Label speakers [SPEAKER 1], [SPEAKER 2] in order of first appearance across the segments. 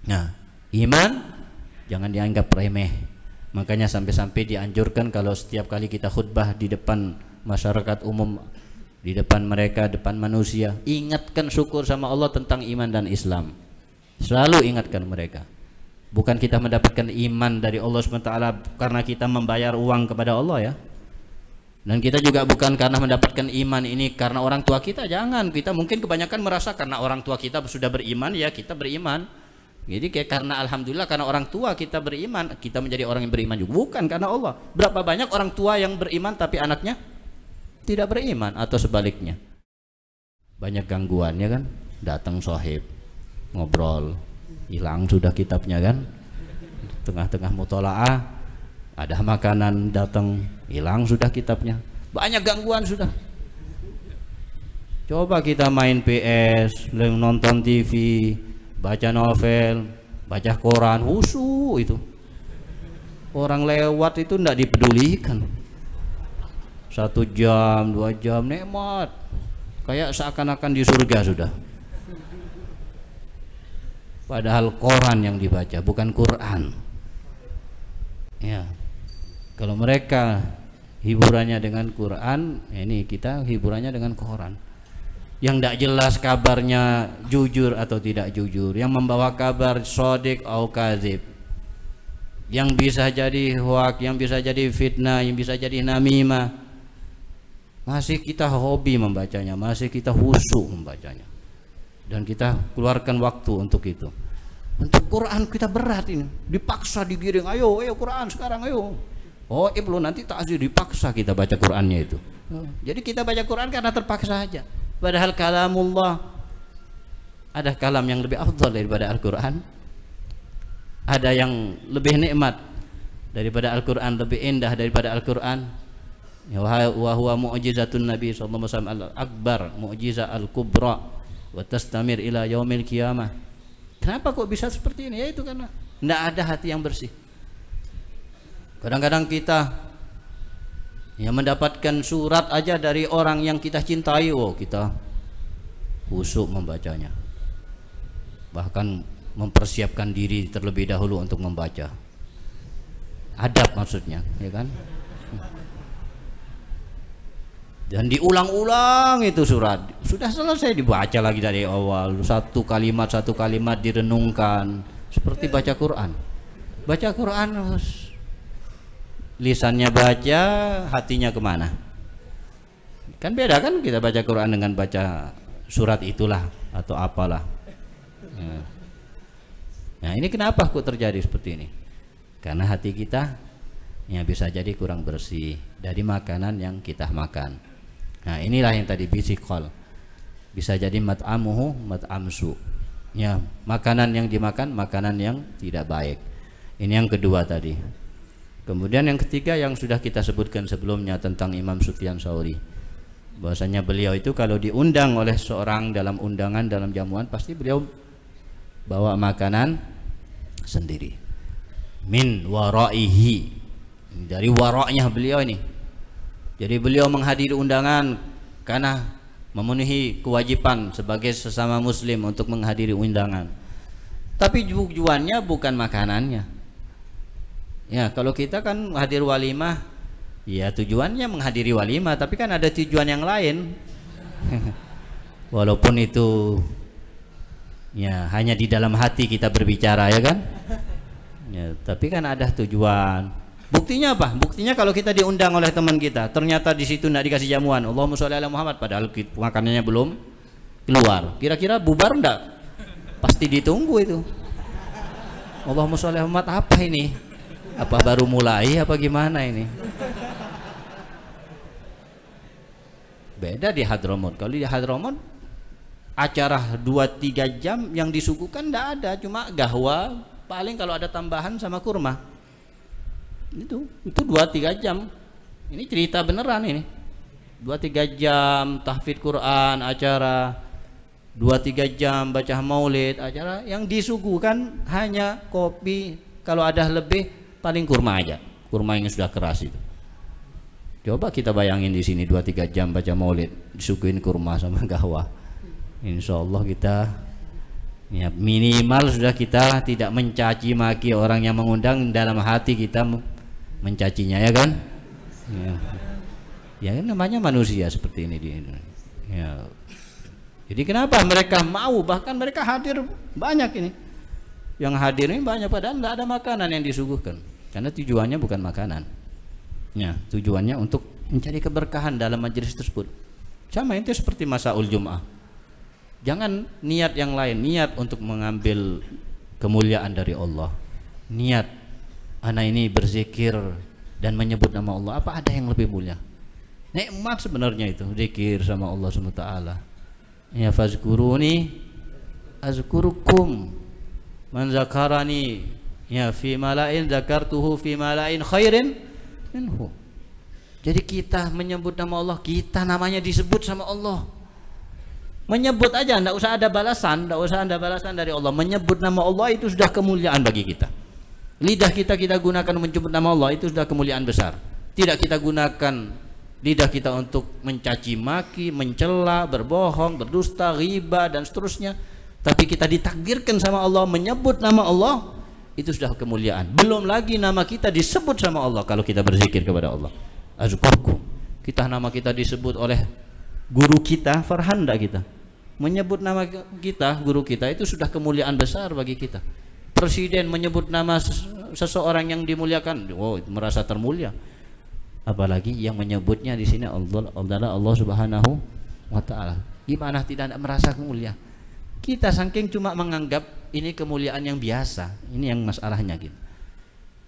[SPEAKER 1] Nah, iman jangan dianggap remeh. Makanya sampai-sampai dianjurkan kalau setiap kali kita khutbah di depan masyarakat umum, di depan mereka, depan manusia, ingatkan syukur sama Allah tentang iman dan Islam. Selalu ingatkan mereka. Bukan kita mendapatkan iman dari Allah SWT karena kita membayar uang kepada Allah ya. Dan kita juga bukan karena mendapatkan iman ini karena orang tua kita. Jangan, kita mungkin kebanyakan merasa karena orang tua kita sudah beriman ya kita beriman. Jadi kayak karena alhamdulillah karena orang tua kita beriman, kita menjadi orang yang beriman juga. Bukan karena Allah. Berapa banyak orang tua yang beriman tapi anaknya tidak beriman atau sebaliknya. Banyak gangguan ya kan. Datang sohib, ngobrol, hilang sudah kitabnya kan. Tengah-tengah mutolaah ada makanan datang, hilang sudah kitabnya. Banyak gangguan sudah. Coba kita main PS, nonton TV, baca novel, baca koran, husu itu. Orang lewat itu tidak dipedulikan. 1 jam, 2 jam nikmat. Kayak seakan-akan di surga sudah. Padahal koran yang dibaca, bukan Quran. Ya. Kalau mereka hiburannya dengan Quran, ini kita hiburannya dengan koran. Yang tidak jelas kabarnya jujur atau tidak jujur, yang membawa kabar sodik atau kadzib, yang bisa jadi hoak, yang bisa jadi fitnah, yang bisa jadi namimah, masih kita hobi membacanya, masih kita khusyuk membacanya, dan kita keluarkan waktu untuk itu. Untuk Quran kita berat ini, dipaksa digiring, ayo Quran sekarang ayo. Oh iblu nanti takzir, dipaksa kita baca Qurannya itu. Jadi kita baca Quran karena terpaksa aja. Padahal kalamullah, ada kalam yang lebih afdal daripada Al-Quran, ada yang lebih nikmat daripada Al-Quran, lebih indah daripada Al-Quran. Wa huwa mu'jizatun Nabi sallallahu alaihi wasallam al-akbar, mu'jizah al-kubra wa tastamir ila yaumil qiyamah. Kenapa kok bisa seperti ini? Ya itu karena tidak ada hati yang bersih. Kadang-kadang kita yang mendapatkan surat aja dari orang yang kita cintai, oh kita khusyuk membacanya, bahkan mempersiapkan diri terlebih dahulu untuk membaca. Adab maksudnya, ya kan? Dan diulang-ulang itu surat, sudah selesai dibaca lagi dari awal, satu kalimat direnungkan, seperti baca Quran. Baca Quran lisannya baca, hatinya kemana? Kan beda kan kita baca Quran dengan baca surat itulah atau apalah. Nah ini kenapa kok terjadi seperti ini? Karena hati kita ya bisa jadi kurang bersih dari makanan yang kita makan. Nah inilah yang tadi bisikol, bisa jadi mat'amuhu mat'amsu, ya makanan yang dimakan makanan yang tidak baik. Ini yang kedua tadi. Kemudian yang ketiga yang sudah kita sebutkan sebelumnya tentang Imam Sufyan Tsauri, bahwasanya beliau itu kalau diundang oleh seorang dalam undangan, dalam jamuan, pasti beliau bawa makanan sendiri min waraihi, dari waraknya beliau ini. Jadi beliau menghadiri undangan karena memenuhi kewajiban sebagai sesama muslim untuk menghadiri undangan, tapi tujuannya bukan makanannya. Ya kalau kita kan hadir walimah, ya tujuannya menghadiri walimah, tapi kan ada tujuan yang lain. Walaupun itu ya hanya di dalam hati kita berbicara ya kan, ya, tapi kan ada tujuan. Buktinya apa? Buktinya kalau kita diundang oleh teman kita, ternyata di situ tidak dikasih jamuan, Allahumma sholli ala Muhammad, padahal makanannya belum keluar, kira-kira bubar enggak? Pasti ditunggu itu. Allahumma sholli ala Muhammad, apa ini? Apa baru mulai apa gimana ini? Beda di Hadramut. Kalau di Hadramut acara 2-3 jam yang disuguhkan tidak ada, cuma gahwa, paling kalau ada tambahan sama kurma. Itu 2-3 jam. Ini cerita beneran ini. 2-3 jam tahfidz Quran acara, 2-3 jam baca maulid acara, yang disuguhkan hanya kopi, kalau ada lebih paling kurma aja, kurma yang sudah keras itu. Coba kita bayangin di sini 2-3 jam baca maulid disuguhin kurma sama gahwa. Insya Allah kita Ya, minimal sudah kita tidak mencaci maki orang yang mengundang, dalam hati kita mencacinya, ya kan? Ya, ya kan namanya manusia seperti ini di Indonesia. Ya. Jadi kenapa mereka mau, bahkan mereka hadir banyak ini. Yang hadir ini banyak padahal tidak ada makanan yang disuguhkan. Karena tujuannya bukan makanan. Ya, tujuannya untuk mencari keberkahan dalam majelis tersebut. Sama itu seperti Masaul Jum'ah. Jangan niat yang lain, niat untuk mengambil kemuliaan dari Allah. Niat anak ini berzikir dan menyebut nama Allah. Apa ada yang lebih mulia? Nikmat sebenarnya itu, zikir sama Allah SWT. Ya, fazkuruni azkurukum, man zakarani ya fi malain zakartuhu fi malain khairin minhu. Jadi kita menyebut nama Allah, kita namanya disebut sama Allah. Menyebut aja, tidak usah ada balasan, tidak usah ada balasan dari Allah. Menyebut nama Allah itu sudah kemuliaan bagi kita. Lidah kita gunakan menyebut nama Allah itu sudah kemuliaan besar. Tidak kita gunakan lidah kita untuk mencaci maki, mencela, berbohong, berdusta, riba dan seterusnya. Tapi kita ditakdirkan sama Allah menyebut nama Allah, itu sudah kemuliaan. Belum lagi nama kita disebut sama Allah kalau kita berzikir kepada Allah. Azkurkum. Kita nama kita disebut oleh guru kita, Farhan enggak kita? Menyebut nama kita, guru kita itu sudah kemuliaan besar bagi kita. Presiden menyebut nama seseorang yang dimuliakan, wow, merasa termulia. Apalagi yang menyebutnya di sini adalah Allah Subhanahu wa taala. Gimana tidak merasa mulia? Kita saking cuma menganggap ini kemuliaan yang biasa. Ini yang masalahnya gitu.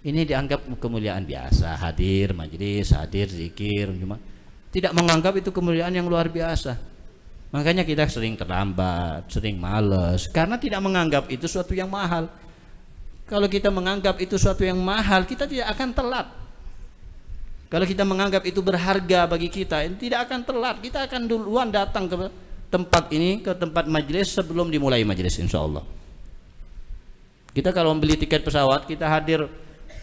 [SPEAKER 1] Ini dianggap kemuliaan biasa, hadir majelis, hadir zikir, cuma tidak menganggap itu kemuliaan yang luar biasa. Makanya kita sering terlambat, sering malas karena tidak menganggap itu suatu yang mahal. Kalau kita menganggap itu suatu yang mahal, kita tidak akan telat. Kalau kita menganggap itu berharga bagi kita, tidak akan telat. Kita akan duluan datang ke tempat ini, ke tempat majelis sebelum dimulai majelis, insya Allah. Kita kalau membeli tiket pesawat, kita hadir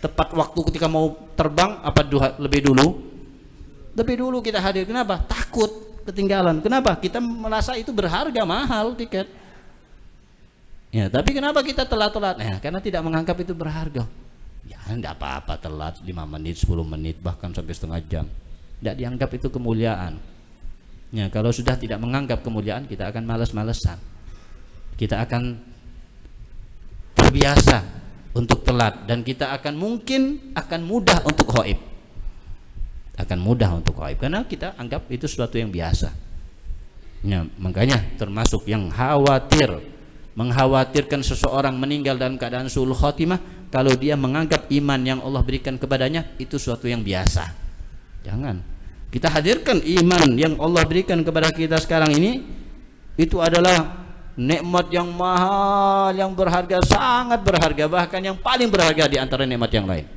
[SPEAKER 1] tepat waktu ketika mau terbang, apa lebih dulu? Lebih dulu kita hadir. Kenapa? Takut ketinggalan. Kenapa? Kita merasa itu berharga, mahal tiket. Ya, tapi kenapa kita telat-telat? Nah, karena tidak menganggap itu berharga. Ya, enggak apa-apa telat 5 menit, 10 menit, bahkan sampai setengah jam. Tidak dianggap itu kemuliaan. Ya, kalau sudah tidak menganggap kemuliaan, kita akan malas-malesan. Kita akan terbiasa untuk telat dan kita akan mudah untuk ghaib. Akan mudah untuk ghaib karena kita anggap itu sesuatu yang biasa. Ya, makanya termasuk yang mengkhawatirkan seseorang meninggal dalam keadaan su'ul khotimah kalau dia menganggap iman yang Allah berikan kepadanya itu sesuatu yang biasa. Jangan. Kita hadirkan iman yang Allah berikan kepada kita sekarang ini, itu adalah nikmat yang mahal, yang berharga, sangat berharga, bahkan yang paling berharga di antara nikmat yang lain.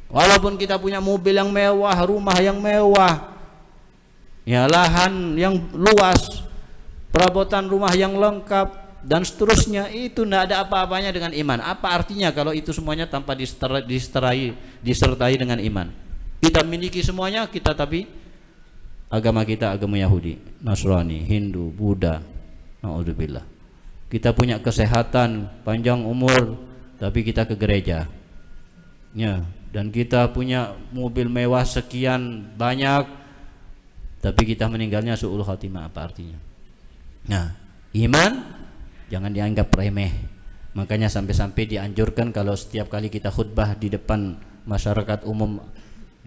[SPEAKER 1] Walaupun kita punya mobil yang mewah, rumah yang mewah, ya, lahan yang luas, perabotan rumah yang lengkap dan seterusnya, itu tidak ada apa-apanya dengan iman. Apa artinya kalau itu semuanya tanpa disertai dengan iman? Kita miliki semuanya, tapi agama kita agama Yahudi, Nasrani, Hindu, Buddha. Na'udzubillah. Kita punya kesehatan, panjang umur, tapi kita ke gereja. Ya, dan kita punya mobil mewah sekian banyak, tapi kita meninggalnya su'ul khatimah. Apa artinya? Nah, iman jangan dianggap remeh. Makanya sampai-sampai dianjurkan kalau setiap kali kita khutbah di depan masyarakat umum,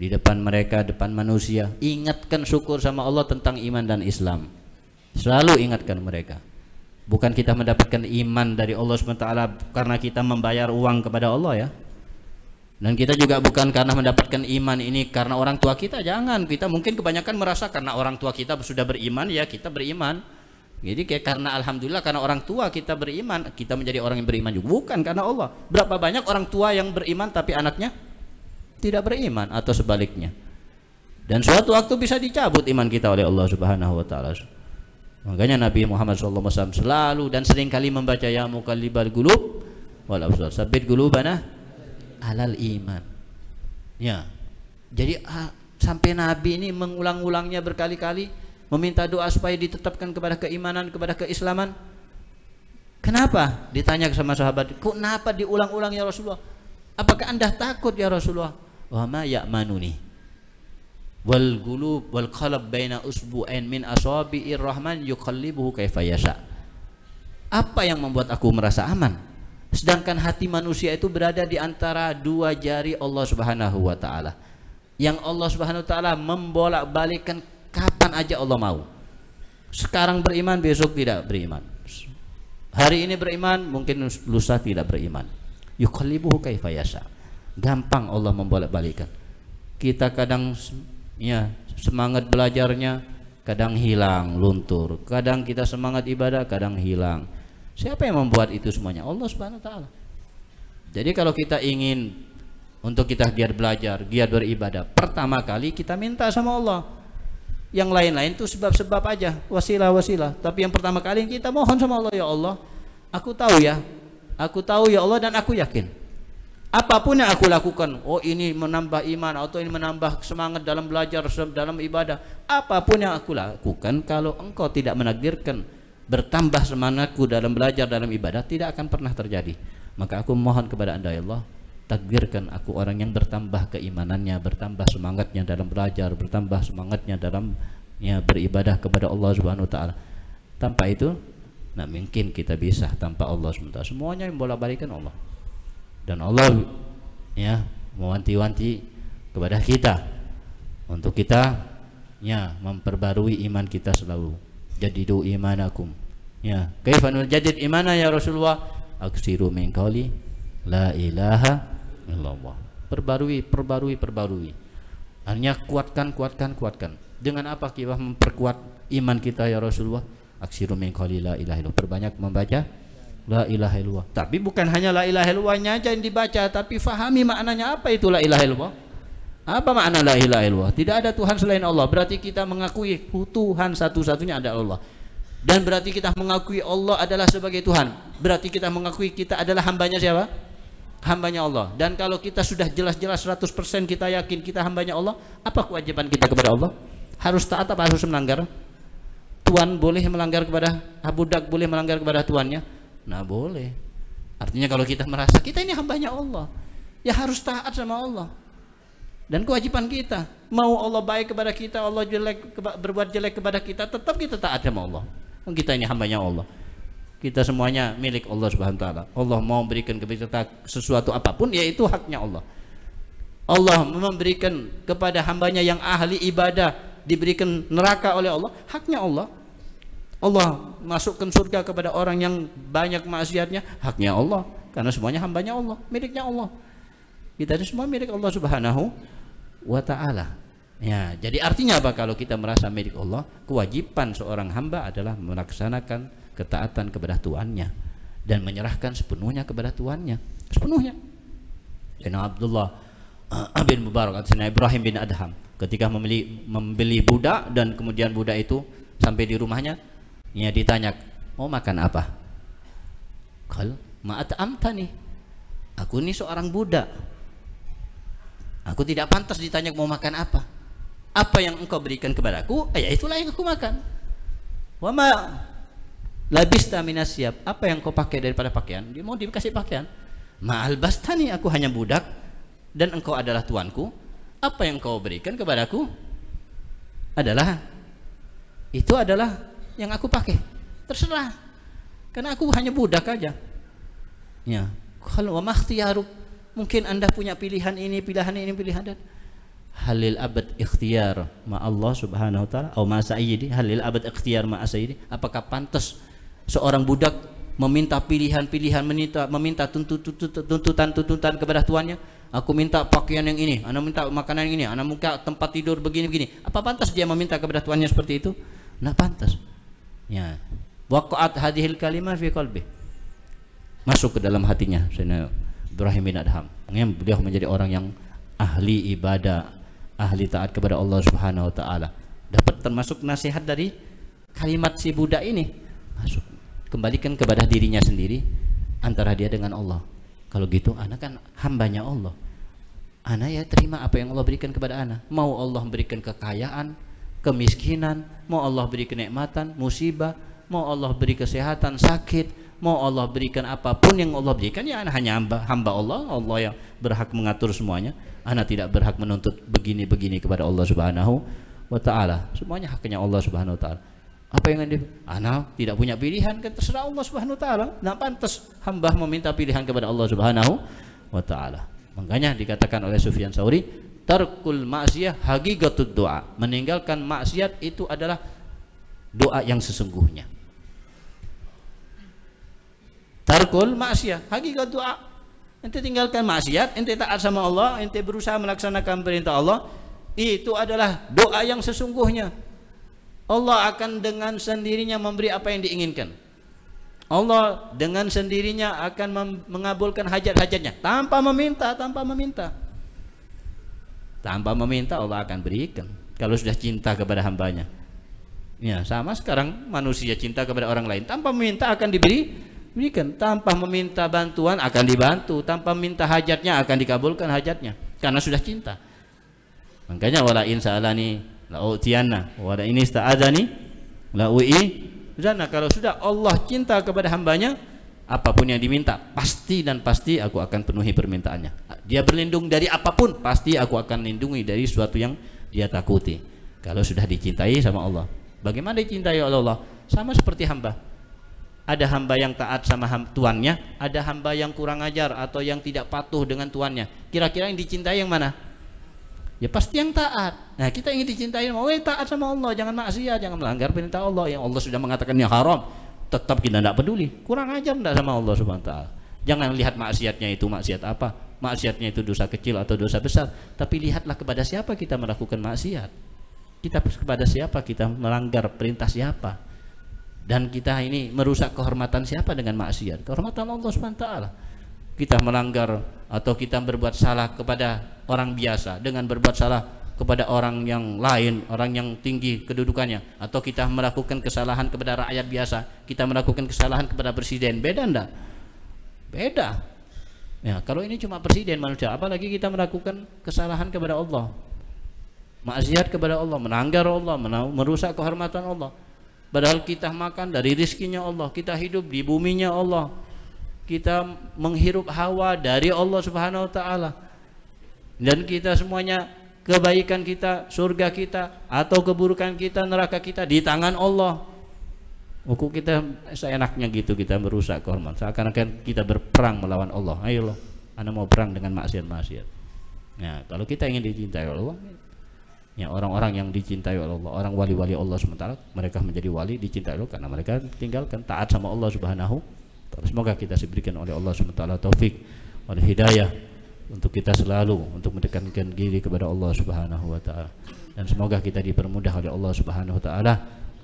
[SPEAKER 1] di depan mereka, depan manusia, ingatkan syukur sama Allah tentang iman dan Islam. Selalu ingatkan mereka. Bukan kita mendapatkan iman dari Allah SWT karena kita membayar uang kepada Allah, ya. Dan kita juga bukan karena mendapatkan iman ini karena orang tua kita. Jangan. Kita mungkin kebanyakan merasa karena orang tua kita sudah beriman, ya kita beriman. Jadi kayak karena alhamdulillah karena orang tua kita beriman, kita menjadi orang yang beriman juga. Bukan karena Allah. Berapa banyak orang tua yang beriman tapi anaknya tidak beriman atau sebaliknya. Dan suatu waktu bisa dicabut iman kita oleh Allah Subhanahu wa taala. Makanya Nabi Muhammad SAW selalu dan sering kali membaca ya muqallibal qulub wal absar, sabbit qulubana alal iman. Ya. Jadi sampai Nabi ini mengulang-ulangnya berkali-kali, meminta doa supaya ditetapkan kepada keimanan, kepada keislaman. Kenapa? Ditanya sama sahabat, kenapa diulang-ulang ya Rasulullah? Apakah Anda takut ya Rasulullah? Wa ma ya'manuni wal gulub wal qalb baina usbu'ain min asabi'ir rahman yuqallibuhu kaifa yasha. Apa yang membuat aku merasa aman? Sedangkan hati manusia itu berada di antara dua jari Allah Subhanahu wa taala. Yang Allah Subhanahu wa taala membolak-balikkan kapan aja Allah mau. Sekarang beriman, besok tidak beriman. Hari ini beriman, mungkin lusa tidak beriman. Yuqallibuhu kaifa yasha. Gampang Allah membolak-balikkan. Kita kadang ya semangat belajarnya kadang hilang, luntur. Kadang kita semangat ibadah, kadang hilang. Siapa yang membuat itu semuanya? Allah Subhanahu wa taala. Jadi kalau kita ingin untuk kita giat belajar, giat beribadah, pertama kali kita minta sama Allah. Yang lain-lain itu sebab-sebab aja, wasilah-wasilah. Tapi yang pertama kali kita mohon sama Allah, ya Allah, aku tahu ya Allah, dan aku yakin apapun yang aku lakukan, oh ini menambah iman atau ini menambah semangat dalam belajar, dalam ibadah, apapun yang aku lakukan, kalau engkau tidak menakdirkan bertambah semangatku dalam belajar, dalam ibadah, tidak akan pernah terjadi. Maka aku mohon kepada Anda ya Allah, takdirkan aku orang yang bertambah keimanannya, bertambah semangatnya dalam belajar, bertambah semangatnya dalam beribadah kepada Allah Subhanahu wa taala. Tanpa itu nah mungkin kita bisa tanpa Allah SWT. Semuanya yang bolak-balikan Allah. Dan Allah ya mewanti-wanti kepada kita untuk kita memperbarui iman kita selalu. Jadidu imanakum. Ya, kaifa nujadid imana ya Rasulullah? Aksiru min qauli la ilaha illallah. Perbarui. Hanya kuatkan. Dengan apa kita memperkuat iman kita ya Rasulullah? Aksiru min qauli la ilaha illallah. Perbanyak membaca la ilaha illallah. Tapi bukan hanya la ilaha illallahnya aja yang dibaca, tapi fahami maknanya apa itu la ilaha illallah. Apa makna la ilaha illallah? Tidak ada Tuhan selain Allah. Berarti kita mengakui Tuhan satu-satunya ada Allah. Dan berarti kita mengakui Allah adalah sebagai Tuhan. Berarti kita mengakui kita adalah hambanya siapa? Hambanya Allah. Dan kalau kita sudah jelas-jelas 100% kita yakin kita hambanya Allah, apa kewajiban kita kepada Allah? Harus taat apa harus melanggar? Tuan boleh melanggar kepada budak, boleh melanggar kepada tuannya? Nah boleh. Artinya kalau kita merasa kita ini hambanya Allah, ya harus taat sama Allah. Dan kewajiban kita, mau Allah baik kepada kita, Allah berbuat jelek kepada kita, tetap kita taat sama Allah. Kita ini hambanya Allah. Kita semuanya milik Allah Subhanahu wa taala. Allah mau memberikan kepada kita sesuatu apapun, yaitu haknya Allah. Allah memberikan kepada hambanya yang ahli ibadah, diberikan neraka oleh Allah, haknya Allah. Allah masukkan surga kepada orang yang banyak maksiatnya, haknya Allah. Karena semuanya hambanya Allah, miliknya Allah. Kita ini semua milik Allah Subhanahu wa ta'ala. Ya, jadi artinya apa? Kalau kita merasa milik Allah, kewajiban seorang hamba adalah melaksanakan ketaatan kepada tuannya dan menyerahkan sepenuhnya kepada tuannya, sepenuhnya. Sayyidina Abdullah bin Mubarak, Sayyidina Ibrahim bin Adham ketika membeli budak, dan kemudian budak itu sampai di rumahnya, ya ditanya, mau makan apa? Qal ma at'amtani, aku ini seorang budak, aku tidak pantas ditanya mau makan apa. Apa yang engkau berikan kepadaku, ya itulah yang aku makan. Wa ma labista minasyab, apa yang kau pakai daripada pakaian? Dia mau dikasih pakaian. Ma albastani, aku hanya budak dan engkau adalah tuanku. Apa yang kau berikan kepadaku adalah yang aku pakai. Terserah. Karena aku hanya budak aja. Ya. Kalau wa makhtiyaruk, mungkin Anda punya pilihan ini, pilihan dan halil abad ikhtiyar ma Allah Subhanahu wa taala atau ma sayyidi, halil abad ikhtiyar ma sayyidi. Apakah pantas seorang budak meminta pilihan-pilihan, meminta tuntutan kepada tuannya? Aku minta pakaian yang ini, anak minta makanan yang ini, anak minta tempat tidur begini-begini. Apa pantas dia meminta kepada tuannya seperti itu? Nah, pantas. Ya. Waqa'at hadhil kalimah fi qalbi. Masuk ke dalam hatinya Sayyidina Ibrahim bin Adham. Beliau menjadi orang yang ahli ibadah, ahli taat kepada Allah Subhanahu wa taala. Dapat termasuk nasihat dari kalimat si budak ini. Masuk, kembalikan kepada dirinya sendiri, antara dia dengan Allah. Kalau gitu anak kan hambanya Allah, anak ya terima apa yang Allah berikan kepada anak. Mau Allah berikan kekayaan, kemiskinan, mau Allah beri kenikmatan, musibah, mau Allah beri kesehatan, sakit, mau Allah berikan apapun yang Allah berikan, ya hanya hamba Allah, Allah yang berhak mengatur semuanya. Ana tidak berhak menuntut begini-begini kepada Allah Subhanahu wa ta'ala. Semuanya haknya Allah Subhanahu wa ta'ala. Apa yang ana tidak punya pilihan, kan terserah Allah Subhanahu wa ta'ala. Nah, pantas hamba meminta pilihan kepada Allah Subhanahu wa ta'ala. Makanya dikatakan oleh Sufyan Tsauri, tarkul ma'siyah haqiqatud doa. Meninggalkan maksiat itu adalah doa yang sesungguhnya. Tarkul ma'siyah haqiqat doa. Ente tinggalkan maksiat, ente taat sama Allah, ente berusaha melaksanakan perintah Allah, itu adalah doa yang sesungguhnya. Allah akan dengan sendirinya memberi apa yang diinginkan. Allah dengan sendirinya akan mengabulkan hajat-hajatnya tanpa meminta, tanpa meminta. Tanpa meminta Allah akan berikan kalau sudah cinta kepada hambanya. Ya, sama sekarang manusia cinta kepada orang lain tanpa meminta akan diberikan, tanpa meminta bantuan akan dibantu, tanpa minta hajatnya akan dikabulkan hajatnya karena sudah cinta. Makanya wala in sa'alani la utiyanna wala in ista'adzani la u'izanna. Kalau sudah Allah cinta kepada hambanya, apapun yang diminta pasti dan pasti aku akan penuhi permintaannya. Dia berlindung dari apapun, pasti aku akan lindungi dari sesuatu yang dia takuti. Kalau sudah dicintai sama Allah. Bagaimana dicintai oleh Allah? Sama seperti hamba. Ada hamba yang taat sama tuannya, ada hamba yang kurang ajar atau yang tidak patuh dengan tuannya. Kira-kira yang dicintai yang mana? Ya pasti yang taat. Nah, kita ingin dicintai, mau taat sama Allah, jangan maksiat, jangan melanggar perintah Allah yang Allah sudah mengatakannya haram. Tetap kita tidak peduli, kurang ajar tidak sama Allah Subhanahu wa ta'ala. Jangan lihat maksiatnya itu maksiat apa, maksiatnya itu dosa kecil atau dosa besar, tapi lihatlah kepada siapa kita melakukan maksiat, kita kepada siapa kita melanggar perintah siapa, dan kita ini merusak kehormatan siapa dengan maksiat, kehormatan Allah Subhanahu wa ta'ala. Kita melanggar atau kita berbuat salah kepada orang biasa dengan berbuat salah kepada orang yang lain, orang yang tinggi kedudukannya, atau kita melakukan kesalahan kepada rakyat biasa, kita melakukan kesalahan kepada presiden, beda enggak? Beda. Ya, kalau ini cuma presiden manusia, apalagi kita melakukan kesalahan kepada Allah, maksiat kepada Allah, melanggar Allah, merusak kehormatan Allah. Padahal kita makan dari rizkinya Allah, kita hidup di buminya Allah, kita menghirup hawa dari Allah Subhanahu wa ta'ala, dan kita semuanya, kebaikan kita, surga kita, atau keburukan kita, neraka kita di tangan Allah. Hukum kita seenaknya gitu, kita merusak kehormatan, seakan-akan kita berperang melawan Allah. Ayo loh, Anda mau perang dengan maksiat-maksiat. Nah, kalau kita ingin dicintai oleh Allah, ya orang-orang yang dicintai oleh Allah, orang wali-wali Allah sementara mereka menjadi wali, dicintai Allah karena mereka tinggalkan taat sama Allah Subhanahu. Semoga kita diberikan oleh Allah SWT taufik oleh hidayah untuk kita selalu untuk mendekatkan diri kepada Allah Subhanahu wa ta'ala, dan semoga kita dipermudah oleh Allah Subhanahu wa ta'ala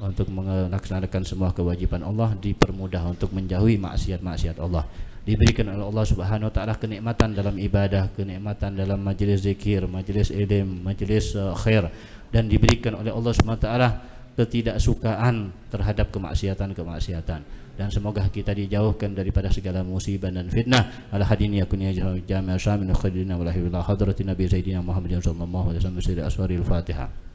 [SPEAKER 1] untuk melaksanakan semua kewajiban Allah, dipermudah untuk menjauhi maksiat-maksiat Allah, diberikan oleh Allah Subhanahu wa ta'ala kenikmatan dalam ibadah, kenikmatan dalam majelis zikir, majelis ilmu, majelis khair, dan diberikan oleh Allah Subhanahu wa ta'ala ketidaksukaan terhadap kemaksiatan-kemaksiatan, dan semoga kita dijauhkan daripada segala musibah dan fitnah. Ala hadini yakun ya jami'a syamin khadina wa la hadratin nabi sayyidina Muhammadin sallallahu alaihi wasallam. Al-Fatiha.